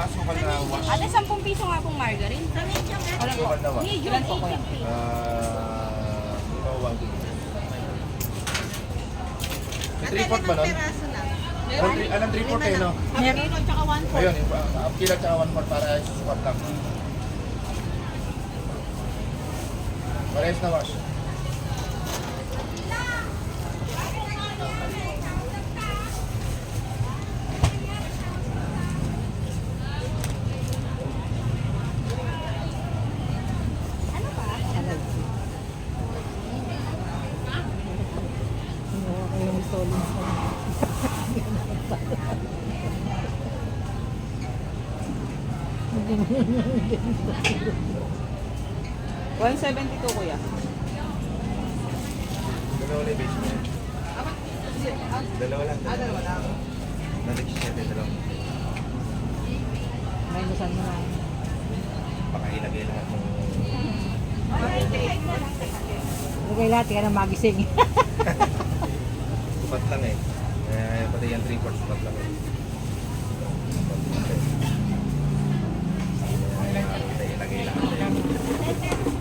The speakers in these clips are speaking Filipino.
asukal na wash. Ate, 10 piso nga pong margarine. Asukal na wash. Medium, 850. Ikaw, 1 kilo. May 3/4 ba nun? Anong 3/4 kayo, no? Meron at saka 1 Ayun, half kilo at saka 1/4 para susukat lang. Parehas na wash. Ano pa? Yung solid ko. 172 kuya. Dalawa lang yung base mo yan. Dalawa lang. Dalawa lang. Nag-67, dalawa. May lusan mo na. Pakailagay lahat ng... Lagay lahat, ka na magising. Sukat lang eh. Pati yan 3/4 sukat lang eh. Ilagay lahat eh.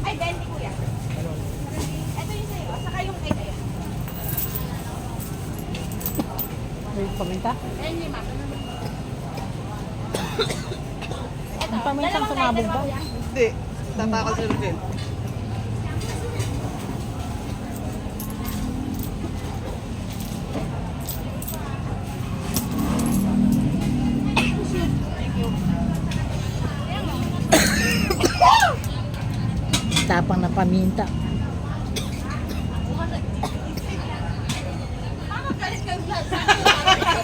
Ay, 20 kuya. Ito yung sa'yo, saka yung kay kaya. May paminta? 5. Ito, Ang pamintang sumabog ba? Hindi. Tatakal sila din. Tapang na paminta. Mama, galit kang vlog.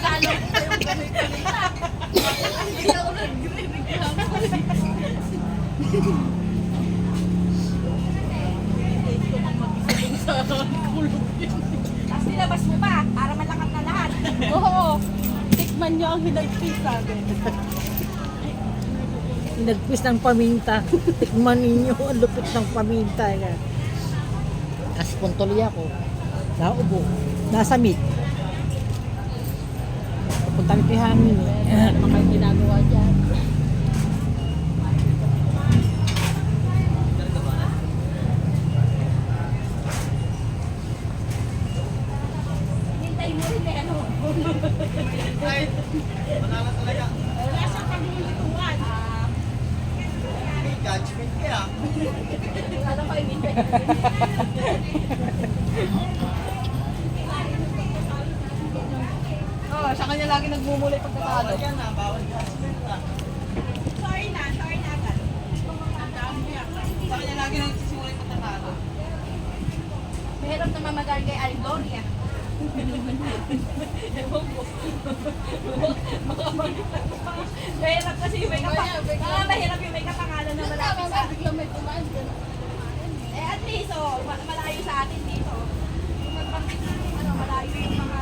Lalo ko yung galit-galit. Hindi ako nag-reklamo. Tapos nilabas mo pa para malakat na lahat. Oo. Tikman niyo ang hinagpis natin. Nagpis ng paminta. Tikman ninyo ang lupit ng paminta. Kasi puntuloy ako. Naubo. Nasa meat. Pupunta kami kay hangin. Mga ginagawa dyan. Hintay mo rin eh, ano. Ay, manala talaga. Wala siyang paglulutuan. May judgment kaya. Ano ko yung hintay? Oo, sa kanya lagi nagmumuli pagkatalo. Bawal yan na, bawal judgment na. Sorry na agad. Sa kanya lagi nagsisimula yung pagkatalo. Mahirap na mamagal kay Aldoria. Mahirap kasi yung may mahirap yung may kapangalan na malapit sa atin. Eh at least, malayo sa atin dito. Kung magbanggit natin, malayo yung mga